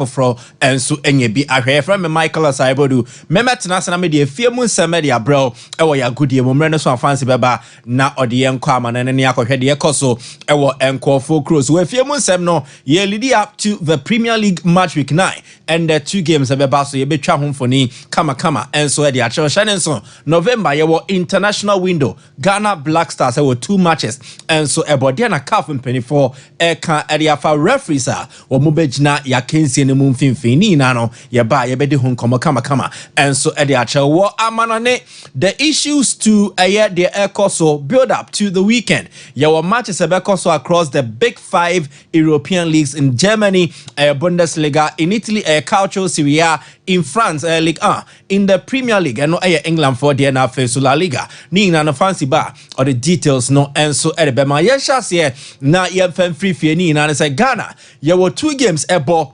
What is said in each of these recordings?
for and so enye bi ahwe from Michael Asaibodu memetena sana me de fie mu nseme de abrel ewo ya godie mo mre no so afanse beba na ode ye nkwa amana ne akohwe de ekoso ewo enkofo cross we fie mu nsem no ye lead up to the Premier League match week 9 and the two games beba so ye betwa homfoni kama and so de acho shanen so November ye wo international window Ghana Black Stars there were 2 matches and so ebode na CAF mpenifo e kan ade afa referees a wo mo begina ya kensi ne mum finfini na no ye ba ye bedi ho nkomo kama and so e de ache wo amanane the issues to the ekoso build up to the weekend ye wo matches ekoso across the big 5 European leagues in Germany, Bundesliga, in Italy, Calcio Serie A, in France, Ligue 1, in the Premier League, and no England for the NFL La Liga. Ni na no fancy bar or the details no and so edebema ye shase na ye fan free fee ni na say Ghana ye were 2 games ebo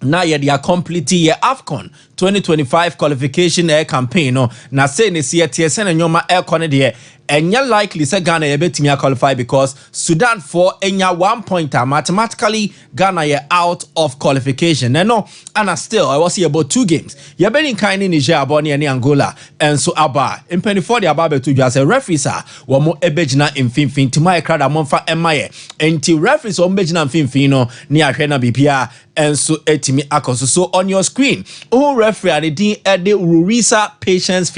na ye dia complete ye AFCON 2025 qualification campaign no na say ne see tie na nyoma kone de enya likely say Ghana ye betimi qualify because Sudan for enya 1 pointer mathematically Ghana ye out of qualification no and still I was here about 2 games ye been in kind in Niger aboni and Angola and so aba in 24 the aba betu just a referees wo mo ebegina mfimfin to my crowd amfa emaye enti referees wo mbegina mfimfin no ni ahwe na bibia and so etimi akoso so on your screen referee and the Ruisa Patience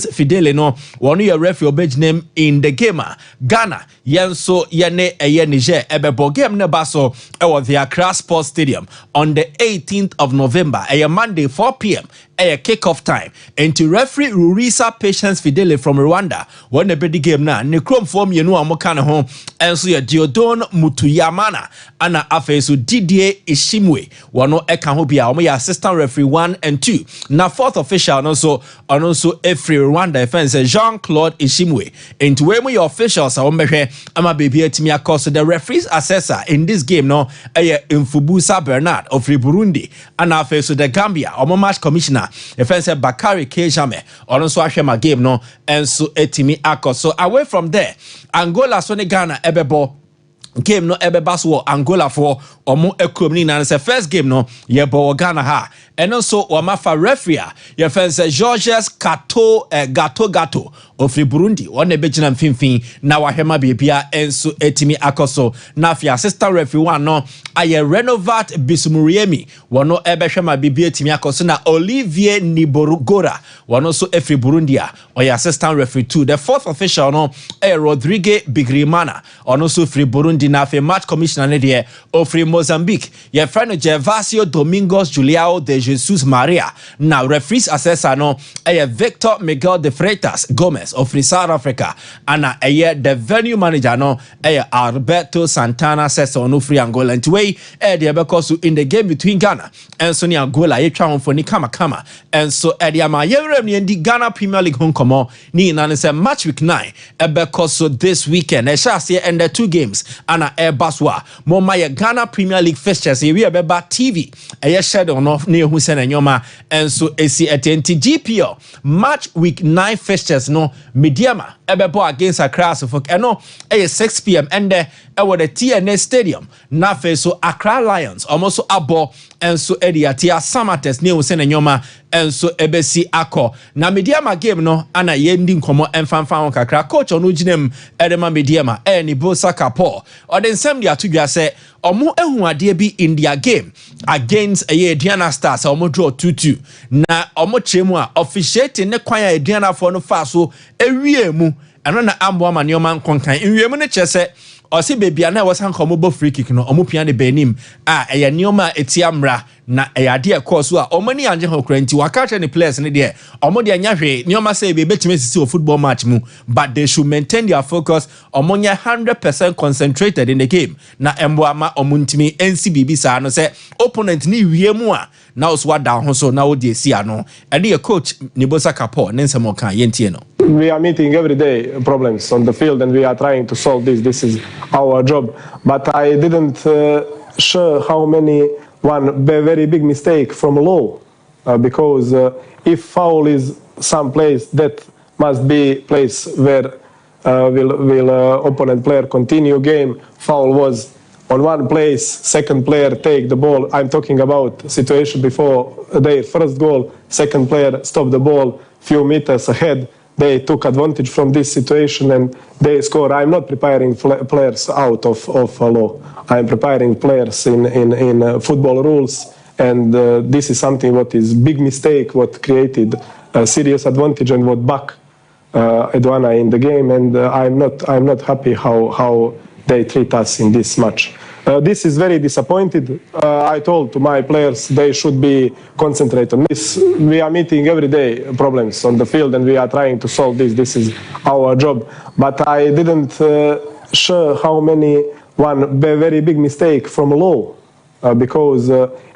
Fidele no one your referee obej name in the game Ghana yenso yene Niger ebebo game ne baso was the Accra Sports Stadium on the 18th of November Monday 4 p.m. kick-off time and to referee Ruisa Patience Fidele from Rwanda when the big game na ne krom form yenu amokana ho enso ya Diodon Mutuyamana ana afeso Didier Ishimwe wano eka ho bia omo ya assistant referee 1 and 2 na fourth official also every Rwanda offense Jean-Claude Ishimwe and we mo your officials awomehwe ama baby atimi across the referees assessor in this game no Mfubusa Bernard of Burundi ana afeso the Gambia omo match commissioner offense Bakari Kejame also ahwema game no and so etimi across so away from there Angola so ne Ghana ebebo game no ebebaso Angola for omo ekromni na say first game no ye bo Ghana ha and also wamafa referee ye fence Georges Gato of Burundi one ebegina mfimfin na wahema bibia enso etimi akoso na fi assistant referee one no aye Renovat Bisumuriemi wono ebehwema bibia etimi akoso na Olivier Niborugora wono so efri Burundi or assistant referee 2 the fourth official no Rodrigue Bigrimana ono so free Burundi na fi match commissioner ne de ofri Mozambique ye friend Gervasio Domingos Juliao de Jesus Maria now referees assessor no Victor Miguel de Freitas Gomez of South Africa and the venue manager no Alberto Santana says on free Angola and way because in the game between Ghana and Sonia Angola ye twa for ni kama and so ama ye the Ghana Premier League home come ni na say match week 9 because so this weekend shall see and the 2 games and baswa mo my Ghana Premier League fixtures we beba TV schedule no ne hu se na nyoma and so esi atenti GPL match week 9 fixtures no Mediama ebebo against Accra so eno 6 p.m. and the TNA Stadium na fe so Accra Lions almost abo and so Atia Samates ne hu se na nyoma and so ebesi akọ na Mediama game no ana yendi nkomo emfanfan kakra coach onu ginem edema Mediama ni Bosa Kapo or then some dia tudwa se omo ehu ade bi in their game against Diana Stars omo draw 2-2 na omo chemu a officiating ne kwan ya Diana for no fa so ewie mu eno na ambo ama ne oman konkan ewie mu ne chese o se bebia na wasan komo bo free kick no omo pia ne benim eye neoma etiamra na ade course a omani anje ho kranti waka ne players ne de omo de anya hwe neoma say be betime sisi o football match mu but they should maintain their focus omonya 100% concentrated in the game na embo ama omuntimi NCBB sa no say opponent ni wie mu a na so wada ho so na wo de si ano ade ye coach Nibosa Kapo ne nsemo kan yentie no. We are meeting every day problems on the field and we are trying to solve this. This is our job. But I didn't show how many one very big mistake from low because if foul is some place that must be place where will opponent player continue game. Foul was on one place, second player take the ball. I'm talking about situation before their first goal. Second player stopped the ball few meters ahead. They took advantage from this situation and they score. I'm not preparing players out of law. I'm preparing players in football rules, and this is something what is big mistake, what created a serious advantage and what back Edwana in the game. And I'm not happy how they treat us in this match. This is very disappointed. I told to my players they should be concentrated on this. We are meeting every day problems on the field and we are trying to solve this. This is our job. But I didn't show how many one very big mistake from law because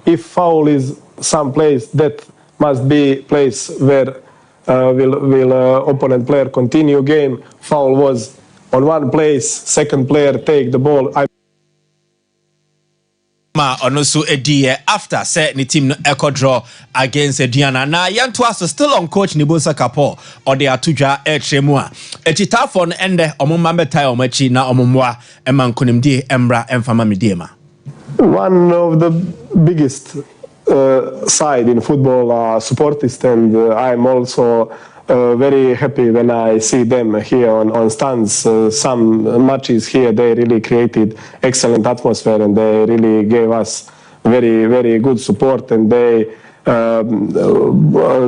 if foul is some place, that must be place where will opponent player continue game. Foul was on one place, second player take the ball. Ma ono so edie after say the team no echo draw against Ediana na yanto aso still on coach Nibosa Kapo or the atudwa etremu a etitafo no ende omomma betai omachi na omomwa emankonimdie embra emfama mediema. One of the biggest side in football are supportists, and I'm also very happy when I see them here on stands. Some matches here, they really created excellent atmosphere and they really gave us very, very good support, and they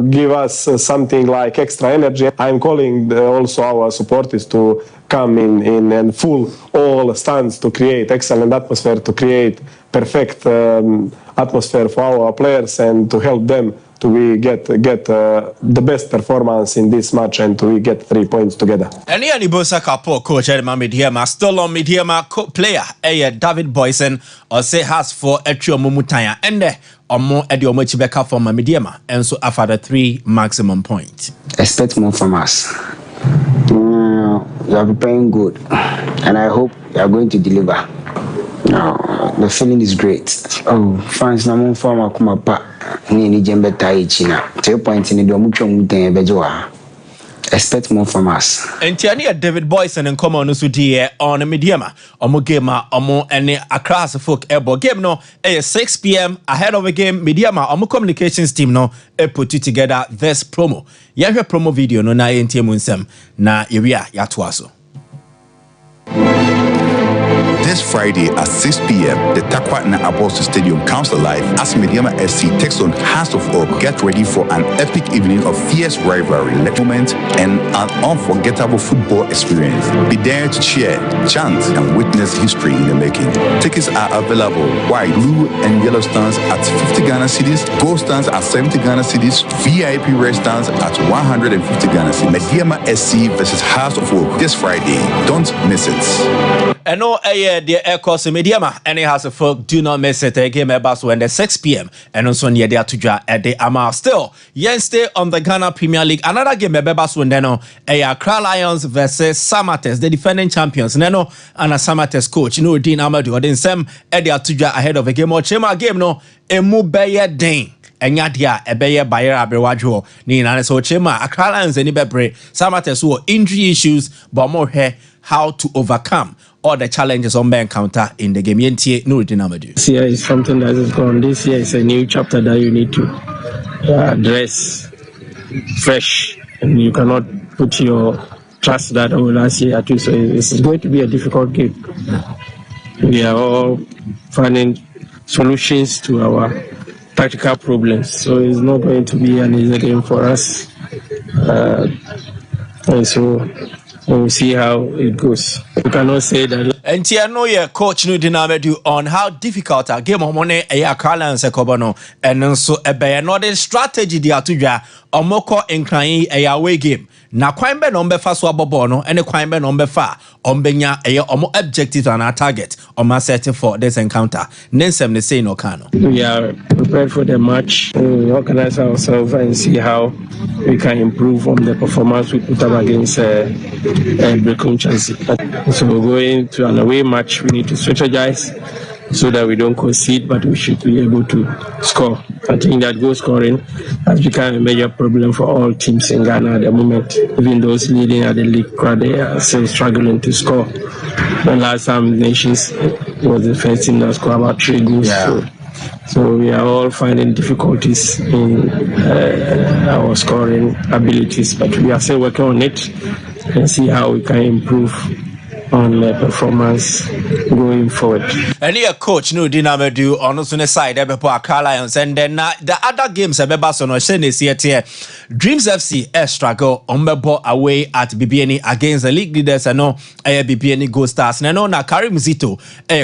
give us something like extra energy. I'm calling also our supporters to come in and full all stands to create excellent atmosphere, to create perfect atmosphere for our players and to help them to we get the best performance in this match and to we get 3 points together. And here Nibosa Kapo coach Edema Mediema still on Mediema player David Boysen or say has for Etrio Mumutaya and omo edi omo chibeka for Mediema and so after the 3 maximum points. Expect more from us. You are preparing good and I hope you are going to deliver. The feeling is great. Oh, fans na mon form akuma pa ni jembe taichi na 3 points ni do mutwa muten bejoa. Expect more from us. Entiani David Boysen and come on so die on Mediema omo game omo ene across folk ebo game no 6 p.m. ahead of the game. Mediema omo communications team no put together this promo. Yahwe promo video no na entiemu nsem na area yatoaso. This Friday at 6 p.m., the Takwa na Apostle Stadium comes alive as Mediema SC takes on House of Oak. Get ready for an epic evening of fierce rivalry, moments, and an unforgettable football experience. Be there to cheer, chant, and witness history in the making. Tickets are available: white, blue, and yellow stands at 50 Ghana cedis, gold stands at 70 Ghana cedis, VIP red stands at 150 Ghana cedis. Mediema SC versus House of Oak this Friday. Don't miss it. And no, the air course Mediema, any House of Folk, do not miss it. A game about when the 6 p.m. and also near there to draw at the Ama. Still, yen stay on the Ghana Premier League. Another game about when Deno, Accra Lions versus Samates, the defending champions. Neno and a Samates coach, no Dean Amadou, then Sam Eddie to draw ahead of a game or Chema game, no, a Mubaya Dane. Enyadia ebeye bayera abewajo ni na so chema Accra Lions any bebre Samates who injury issues but more here how to overcome all the challenges on encounter in the game. Yentie Nuruddin Amadou. This year is something that is gone. This year is a new chapter that you need to address fresh, and you cannot put your trust that last year too. So it's going to be a difficult game. We are all finding solutions to our practical problems, so it's not going to be an easy game for us. And so we'll see how it goes. You cannot say that. And I know your coach Nuruddin Amadou on how difficult a game of money a Accra Lions ekobono, and also a another strategy they are to draw or moko incline a away game. Na kwambe nombe fa so abobono ene kwambe nombe fa ombenya omo objectives and our target on my setting for this encounter. Nensem ne say no kano. We are prepared for the match. We organize ourselves and see how we can improve on the performance we put up against Brekum Chelsea. So we're going to an away match. We need to strategize so that we don't concede, but we should be able to score. I think that goal scoring has become a major problem for all teams in Ghana at the moment. Even those leading at the league, they are still struggling to score. The last time nations was the first team that scored about 3 goals. Yeah. So we are all finding difficulties in our scoring abilities, but we are still working on it and see how we can improve on performance going forward. And here, coach, no dinner do on the side, Accra Lions, and then the other games, Dreams FC struggle on away at BBNE against the league leaders, and no BBNE Gold Stars. And no, na Karim Zito,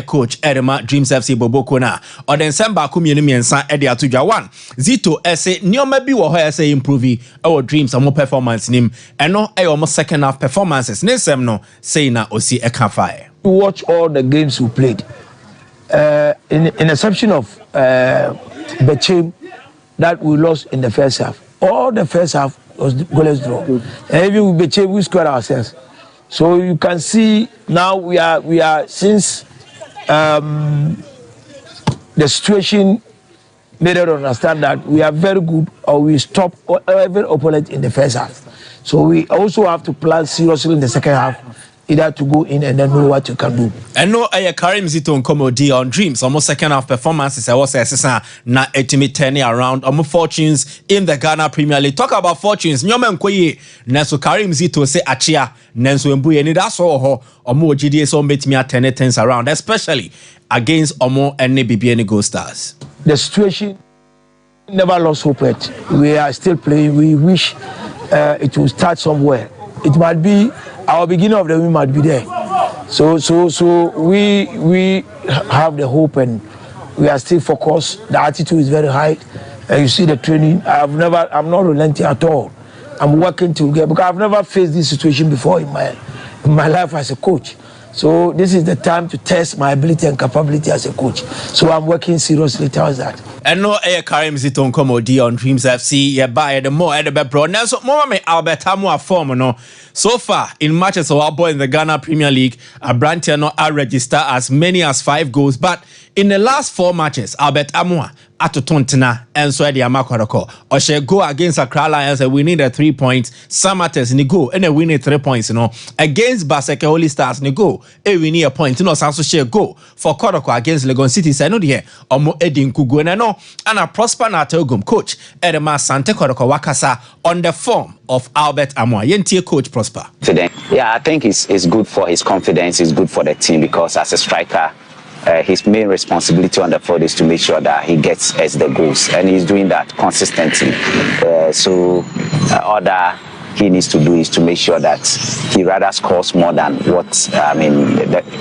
coach, Edema, Dreams FC Bobokona, or then Samba Kumini and San Edia Tuja 1. Zito, say, Neo maybe what say improving our dreams and more performance in him, and no, almost second half performances. Nesem no, say na Osi Ekafai. Watch all the games we played. In exception of Bechem that we lost in the first half. All the first half was goalless draw. And even with Bechem we scored ourselves. So you can see now we are since the situation made us understand that we are very good or we stop every opponent in the first half. So we also have to plan seriously in the second half, either to go in and then know what you can do. And no, Karim Zito Nkomodi on Dreams, almost second half performances. I was na ultimate turning around. Fortunes in the Ghana Premier League. Talk about fortunes. Nyoma Nkoye, Nenso Karim Zito say Achia, Nenso Mbuye, and that's all. Omo GDS on bet me at 10 turns around, especially against Omo and BBN Gold Stars. The situation never lost hope yet. We are still playing. We wish it will start somewhere. It might be our beginning of the week might be there. So we have the hope and we are still focused. The attitude is very high. You see the training. I'm not relenting at all. I'm working to get, because I've never faced this situation before in my life as a coach. So this is the time to test my ability and capability as a coach. So I'm working seriously towards that. And no Karim Zito Nkomodi on Dreams FC. Yeah, by the more at the bro. Now so Mama Albert Hamwa form no. So far in matches of our boy in the Ghana Premier League, Abrantia are registered as many as 5 goals. But in the last 4 matches, Albert Amwa ato tontena and so the Amakoroko. Or she go against Accra Lions and we need 3 points. Samates ni go and we need 3 points, Against Baseke Holy Stars ni go. We need a point. Sanso share go for Koroko against Legon City. I know the Omo Edin Kugo and and a prosper na Togum coach Edema Sante Koroko Wakasa on the form of Albert Amwa. Yentie coach Prosper. Today, yeah, I think it's good for his confidence. It's good for the team because as a striker, his main responsibility on the field is to make sure that he gets us the goals, and he's doing that consistently. Other he needs to do is to make sure that he rather scores more than what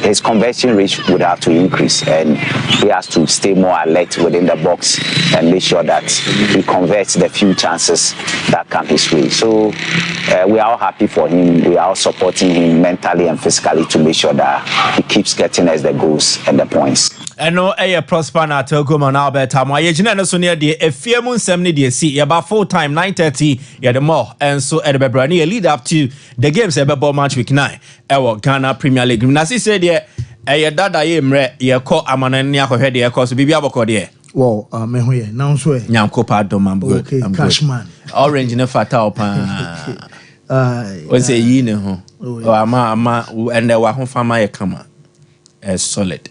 his conversion rate would have to increase, and he has to stay more alert within the box and make sure that he converts the few chances that come his way. So we are all happy for him. We are all supporting him mentally and physically to make sure that he keeps getting us the goals and the points. And no prosper na Togum on Albert Amwa. Yejina no so near the Efiemu nsem ni de see about full time 9:30 yeah the more, and so at the Brani lead up to the games ebe match week 9 ewo Ghana Premier League. Na si say de dada ye mre ye ko amanani akohwe de so bibia boko de well me ho ye now so nyamko pardon man good. Okay, Cashman orange ne fatal pa o say yi ne ho o ama and wa ho fama ye kama solid.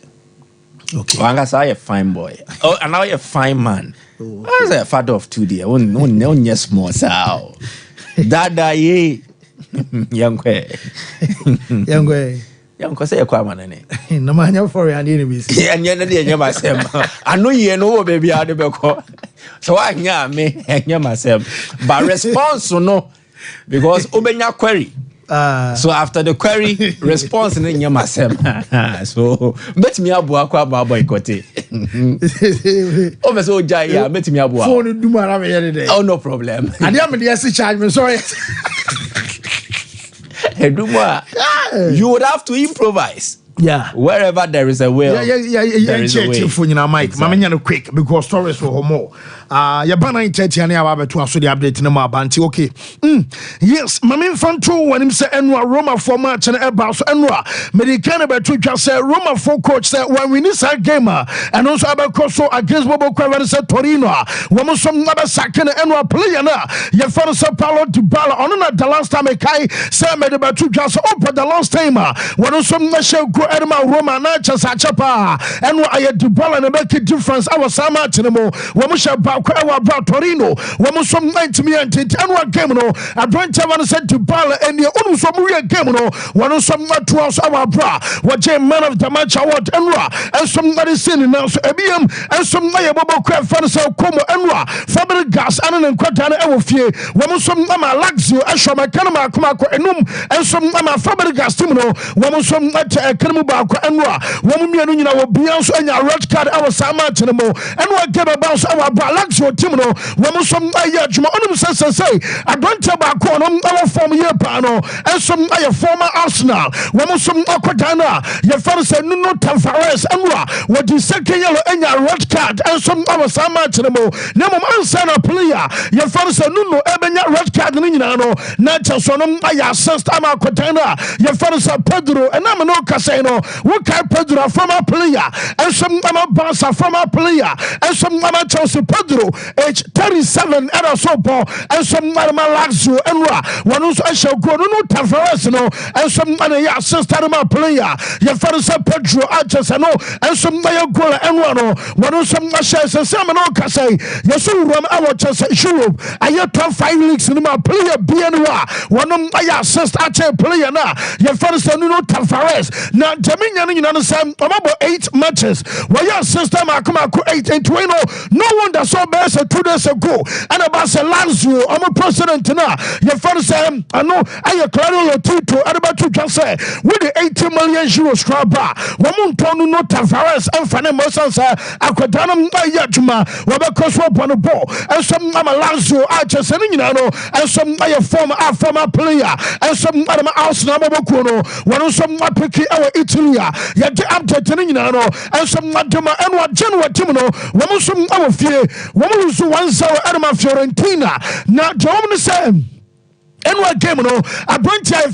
Okay. Wanga say a fine boy. Oh, and now you're a fine man. Okay. I was a father of 2 days. No, yes, more so. Dada ye, young way. Young say a quaman in it. No man, for your enemies. And you're myself. I know you know, baby, out of the so I know me and myself. But response or no, because open your query. So after the query response in your myself. So bet me abua kwa boycott. Oh so jaya bet me abua. Phone do man am oh no problem. And am the charge me sorry. You would have to improvise. Yeah. Wherever there is a will. There is a way. For you now, Mike. Mama, you quick because stories for more. Your banner in 30 and about to answer the update in my banty. Okay. Yes, Mamma Fanto when him say Enwa Roma for match and about Enwa. Medican about to just say Roma for coach said when we need a gamer and also about Coso against Bobo Quaver said Torino. Woman some number second Enwa player now. Your father said Paulo to Bala on the last time a Kai said about to just open the last time. When some Michelle Edema Roma Nachas Achapa and I had to ball and make a difference. I was Sama Chinemo, Wamusha Bakwa brought Torino, Wamusum 90 minutes and one Gamino. I don't have said to ball and the Unusomuria Gamino, one of some not to us our bra, what a man of the match award and Ra, and somebody seen now so ABM and some Nayabo Crab Fancy Como and Ra, Fabregas and Quatana Ewofie, Wamusum Nama Laxio, Ashama Kanama Kumako Enum, and some Nama Fabregas Timino, Wamusum Kanamubako and Ra, Wamumia will be also in your red card, our Sama Chinemo, and what gave about our Laxio Timino, Wamusum Ayajma, say, I don't tell about our former year pano, and some former Arsenal, Wamusum Aquatana, your father said, no Tavares and Ra, what you said, yellow and your red card, and some our Sama Chinemo, Nemo Ansana player, your father said, no, Ebenya red card, Ninano, Nacha Sonum, I assessed Aquatana, your father said Pedro, and I'm no Casino, what kind Pedro from a player, and some Bassa from a player, and some Chelsea Pedro, age 37, and a sopo, and some Lazio and Ra, one who's I shall go no Tavares, and some assist my player, your father said Pedro, Arches, and some Gola and Rano, one who's some shares and some Case, yes, our Chelsea Europe, I have 5 leagues in my player, BNY, one of my assist Archer player now, your father said no Tavares, now Dominion, you understand, about 8 matches, where your system I come out 8 and 20, no one that saw best 2 days ago, and about Lazio, I'm a president now, your father said, I know, I Claudio Tito, and about to just say, with the 80 million euros straba, Wamuntonu no Tavares, and Fanny Mosansa, Aquadanum, Yajuma, Wabakos on the ball, and some Lazio, Arches, and some former player, and some Arsenal Bokuno, one of some Piki our Italy, yet up to Tenino, and some Madama and what Genoa Timino, Wamusum our fear, Wamusu once our Adama Fiorentina, not German Sam. And what game, I brought you a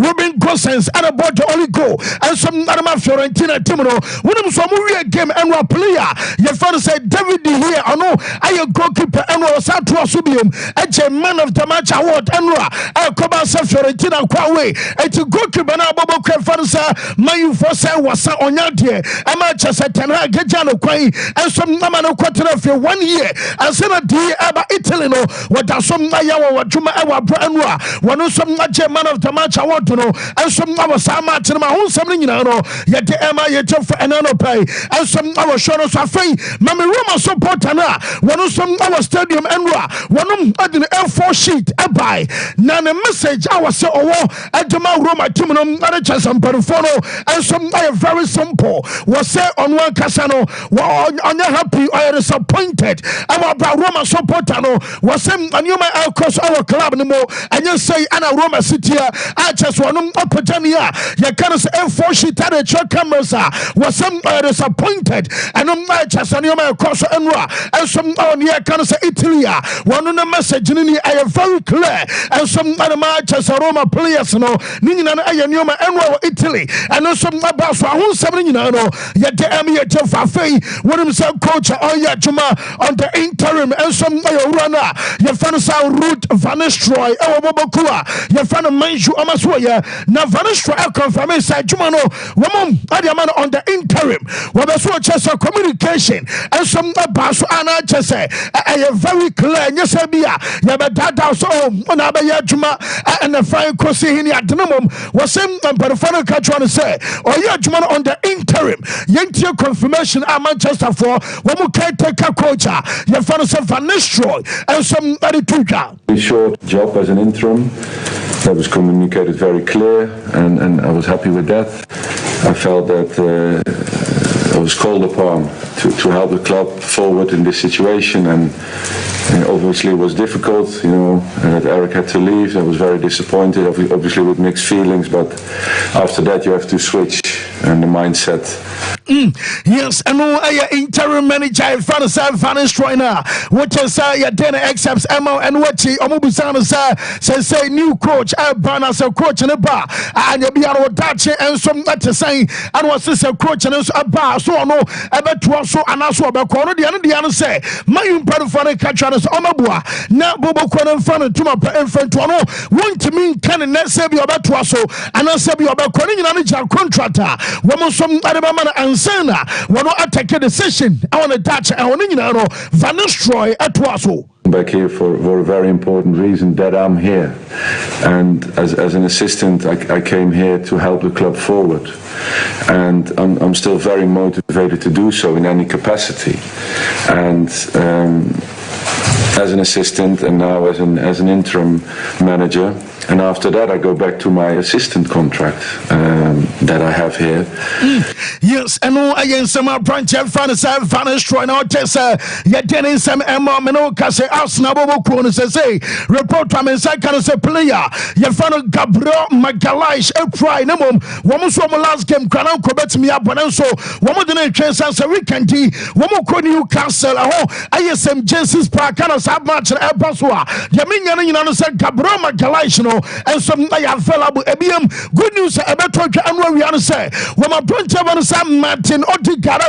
Robin Gosens and about the only goal, and some Adama Fiorentina Timino, one of some movie game and what player. Your father said, David here, I know I a goalkeeper and was out to Subium, and a man of the match award and I come out Fiorentina Quaway, and to goalkeeper and Bobo Crefansa, my for say was on your dear, and Manchester Tana Gajano Quay, and some Namano quarter for 1 year, and send a dear about Italy, what are some Nayawa, Juma, one of some man of the match I want to know, and some of us are matching my own something, yet the Emma yet for another pay, and some of our shows are free. Mammy Roma support one of some our stadium and one of the L4 sheet a buy. None message I was so at the Mount Roma Timonum managers and Perifono, and some very simple was said on one Casano, on your happy or disappointed. Our Roma supportano was him and you may across our club anymore. And you say Anna Roma City, I just want to Opatania. You can't say F4 sheet at the truck cameras was some disappointed. And I'm just on your cross and some on here can say Italy. One on the message in the air very clear. And some other matches Roma players, Nina Ayanoma and Italy. And some about who's 7 yet the Emmy for Faye, what himself coach Oya Juma on the interim and some runner. Your fans are root Vanistroy. Your friend of Manju Amaswaya, Navanistra confirm inside Jumano, woman, Adiaman on the interim. Well, that's what just a communication and some Basu Anna just say, I am very clear. Yes, I be Yabada so on Abaya Juma and the fine crossing in the minimum was him and Perifano Catch to say, or Yajman on the interim. Yantia confirmation at Manchester for one more caretaker coach, your friend of Vanistroy and somebody took out. Short job as an interim that was communicated very clear, and I was happy with that. I felt that I was called upon to help the club forward in this situation, and obviously it was difficult, that Eric had to leave. I was very disappointed, obviously with mixed feelings, but after that you have to switch and the mindset. Yes, and I interim manager Fanasa Vanistroy now, which is your dinner accepts Emma and Wachi Omubusana say new coach Bana so coach in a bar and you be on Dachi and some that to say and was this a coach and a bar so no ever to us so anaso obekọ no de no say mayu mparufo no ka twa no so omabua na bobokọ no mfa no tuma mfanto no wontimi nka ne na se bi obeto so anase bi obekọ no nyina no ja contractor wo mo so adeba man ansana wono attack decision I want to touch I want nyina no Van Nistelrooy ato so back here for a very important reason, that I'm here. And as an assistant, I came here to help the club forward. And I'm still very motivated to do so in any capacity. And as an assistant and now as an interim manager, and after that I go back to my assistant contract that I have here. Yes, and I am some branch of Van Nistelrooy now test yet some Emma Menoka say Arsenal Bobo say report to me say can say player you found Gabriel Magalhaes a pride no one so last game can go bet me up and so one didn't chance say weekend one more Newcastle I some Genesis Park can have match at Baswa Yaminya you say Gabriel Magalhaes no and some available good news about and we say when my branch of Sam Martin Odegaard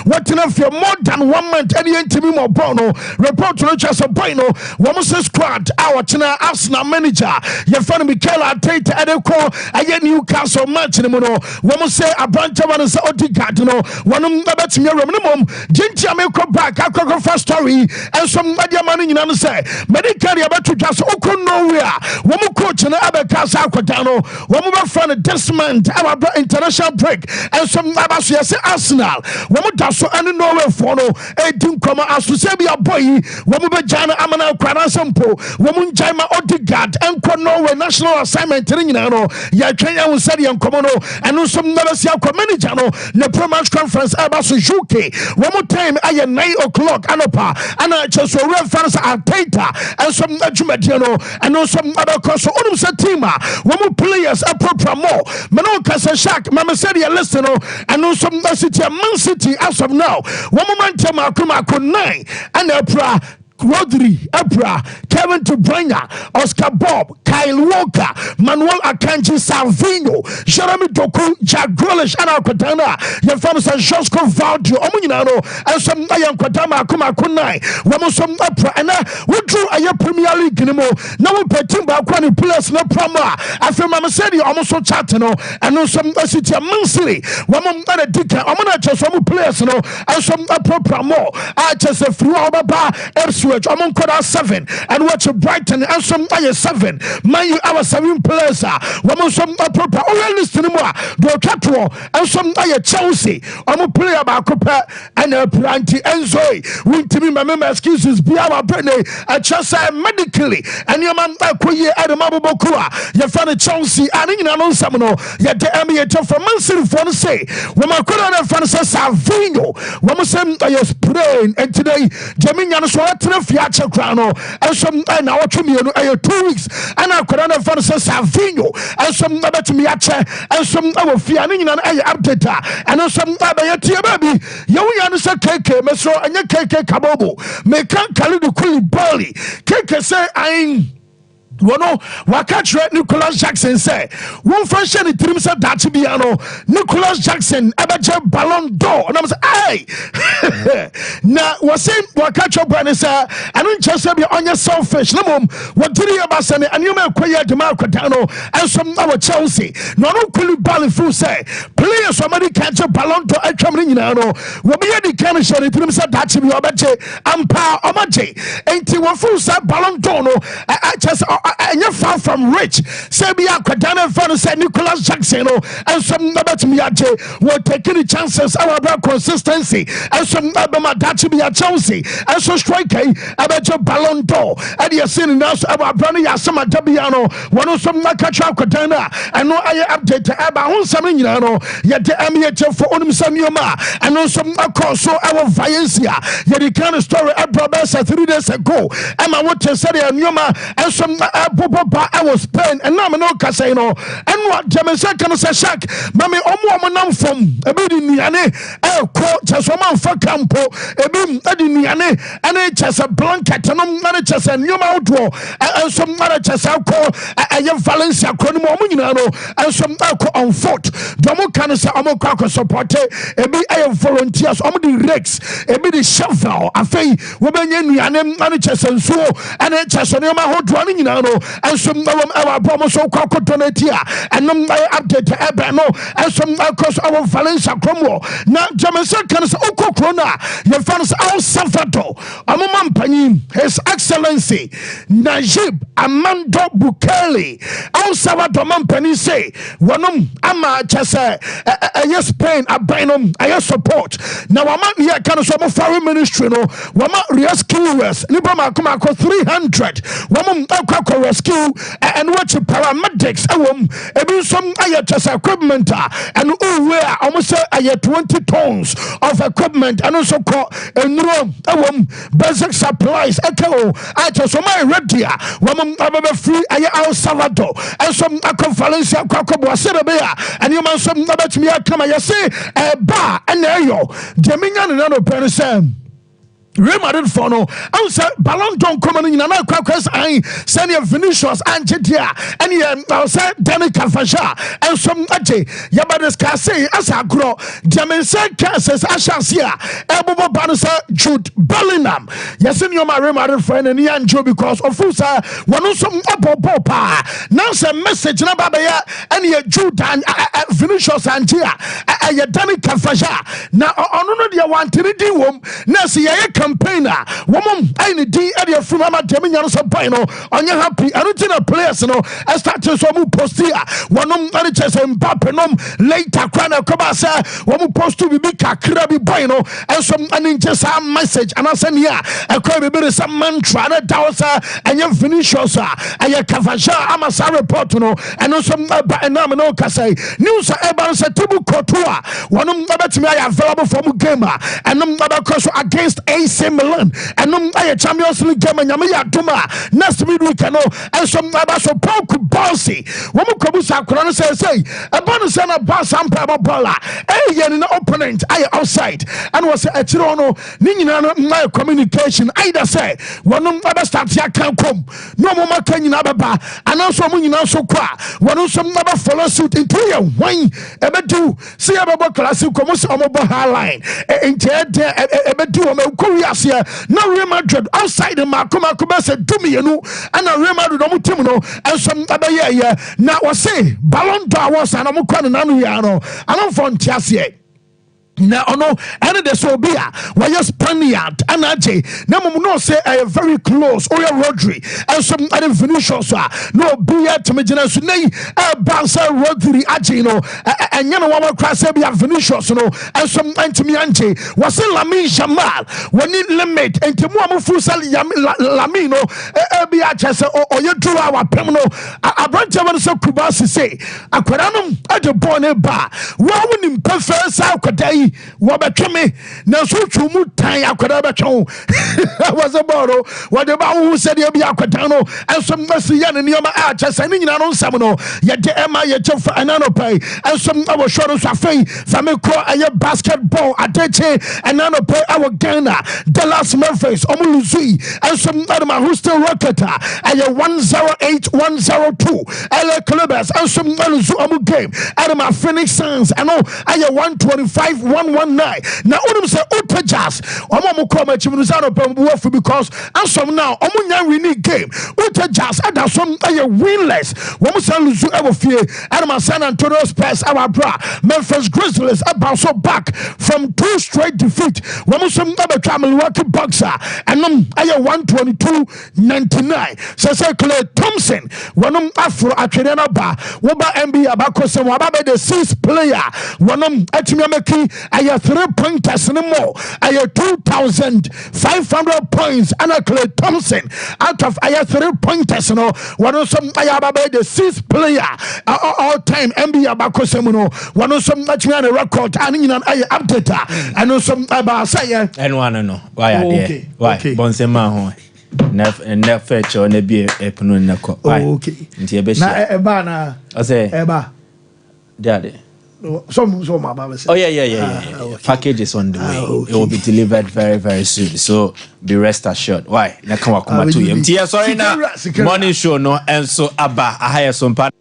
what enough for more than 1 month any team more bono report to Chelsea Boino one squad our China Arsenal manager your friend Mikel Arteta at the call I Newcastle match no one say a branch of Odegaard no one about me minimum Jinja make back I first story and some media money you say medical about to just nowhere one coach and Abekasa Quadano one more friend Desmond our international break and some Abasia say Arsenal one more so and nowhere for no a team come as to say be a boy one more Jana Amana Kwanasampo one more Jaima Odegaard and Norway national assignment ya Kenya will say and Komono and some Navasia manager no the pro-match conference Abasu UK one more time at 9 o'clock Anopa and I just so real fans Arteta and some Jumadiano and also some other course so team one more players a proper more Manoka Shak Mama said you listen and also City Man City as of now one moment Kuma 9 and Rodri, Ebra, Kevin De Bruyne, Oscar Bob, Kyle Walker, Manuel Akanji Salvino, Jeremy Doku, Jack Grealish, and Alcantara, your famous and Josko Valdio, Omunano, and some Nayan Kodama, Kuma Kunai, Wamusum Opera, and we drew a Premier League anymore. Now we pay Timba Kwani players no promo. I feel Mama said you almost so chatino, and no some city monthly. One other dicker, I'm not just some players, no, and some proper more. I just a few Baba, I'm on quarter 7 and watch Brighton and some 7. Man, you our 7 players. Woman, some proper. Oh, listen to more. Do Catro and some Chelsea. I'm a player about Cooper and a Planty and Zoe. Won't to be my member excuses be our Brenny at Chelsea medically. And your man, Quay Adam Abubakua. You found Chelsea and in an Samano. Yet the NBA from Man City for the say. When my corner fans Savino. Woman, some sprain and today, Jamina so Fiacha Crano, and some now to me 2 weeks, and I could not find Savino, and some number to Miacha, and some other Fianing and I update, and some Abayatia baby. You understand KK, Mesro, and your KK Kabobo, make Kalidu Kuli Bali. KK say, I'm. Watch Nicholas Jackson say one fresh and it said that to be Nicholas Jackson Abaja Ballon d'Or and I was now was saying watch your brand is I don't just be on your selfish no mom what did you about sending and you may acquire the Marco Dano and some our Chelsea no could ball full say players somebody catch a Ballon d'Or I come in will be any kind of shit it said that to be Abaja Ampa Omaje ain't you one full set Ballon d'Or I just and you're far from rich. Say me Aquadana fan said Nicholas Jackson and some about me will take any chances about consistency and some about that to be a Chelsea and so striker about your Ballon d'Or and you're seeing now about Brownie Asama Dabiano one of some Nakacha Aquadana and no I update about something yet the MH for Samuama and no some so our Valencia yet the kind of story I brought 3 days ago and I want to say and some bobo ba was Spain and now no casino and what Jamaica can say shack mami omo nam from a bit in Niane quote Chasoma for Campo a bim Niane and a chasa blanket and managers and new outdoor and some managers I call a Valencia Chronomo and some on foot Domo Canasa Omo Cracker support a bit of volunteers on the Rex a bit of shovel a fay women Niane managers and so and a Chasonema hot running and some our promo so cocotonetia and no update ebeno and some across our Valencia Cromwell now Jamaica can say Oko Krona your fans El Salvador Amampani His Excellency Najib Amando Bukele El Salvador Mampani say Wanum Ama Chase Spain Abinum I support now I'm here can some foreign ministry no Wama rescuers Nibama come across 300 Wamum Akako rescue and watch paramedics ebi some just equipment and where almost 20 tons of equipment and also call basic supplies echo I just my ready woman free El Salvador and some Valencia and you man some about me come I say bar and ayo Jamaican and other person Remarried for no, I was Ballon don't come in another crackers. I send you Vinicius and Jetia, and I was Danica Fasha, and some Ache, Yabades Casse, as I grow, Jamaica Casses, Ashasia, Elbow Banasa, Jude Bellingham. Yes, and you're my remarried friend, and Yan Joe because of Fusa, one of some apple popa. Now, some message, Nababaya, and your Jude and Vinicius and Tia, Danica Fasha. Now, on the one to the D-Wom, Nancy, campaigner woman any D area from Mama Demian Sampino on your happy original players no I start to some post here one managers and Papenum later Crana Kobasa one post to be Krabi Boino and some uninteresting message and I send here a quite some mantra Dawsa and your Vinicius and your Kavasha Amasa report no and also no Kasai news about Satibu Kotua one about me available from gamer and number cross against AC Milan and I Champions League game and Yamia Duma next midweek and some so poke bossy woman Kobusa Kuran say a bonus and a boss and Pabola an opponent I outside and was a Chirono Nina my communication either say one other start ya can come no more can you ababa and also when so qua one some never follow suit into your wine ever do see about classic commerce on mobile line in ever do Korea now Real Madrid outside the Makoma said to me and a Real Madrid and some other year now was say Ballon d'Or was an Amukan and Anuano and I'm from Tiasie. Now, no, and the Sobia, why you Spaniard, and Aje, no, no, say I am very close, or Rodri, and some other Vinicius, no, be at to me, Bansa Rodri, Ajino, and you know what class Abia Vinicius, no, and some Antimiante, was in Lamin Jamal, when in limit, and Timuamu Fusal Lamino, Abiachas, or you drew our Pemno, a branch of so Kubasi say, a Quranum at the Bonnet Bar, woman in perfect South Day. Wabakame na so chumu tan akwada betwon was about what about who said you be akwada and some mercy ya ne nioma a chese ni nyina no nsam no ye de ema ye chefa anano pay and some our short so afei fame ko aye basketball adeche anano pay our Ghana Dallas Memphis omuluzui and some other who still rocket aye 108-102 LA Clippers and some maluzu omu game Adama Phoenix Suns and aye 125-119 now onum say Utajas omo come chimuzano pembuafu because and some now omunya winning game Utajas ada some aye winless womu san luzu ewo fie Adama San Antonio Spurs our bra Memphis Grizzlies about so back from 2 straight defeat womu some abetwa Milwaukee Bucks and aye 122-99 say Clay Thompson wonum Afro atwedena ba wo ba NBA abakosem wa ba the 6th player wonum atimi ameki aye 3 pointers no more aye 2,500 points and Clay Thompson out of aye 3 pointers no wonum some aye ababa the 6th player all time NBA abakosem no wonum some atimi record and nyina aye update and some aba say and one no why are there why bonsema ho Nef fetch or nebi epunu nako. Okay. Na eba na. I say eba. Daddy. Some my Baba said. Oh yeah. Okay. Package is on the way. Okay. It will be delivered very, very soon. So be rest assured. Why? Na come to you. Sorry na morning show no and so Abba I hire Sompa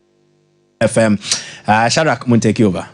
FM. Shadrack mun take over.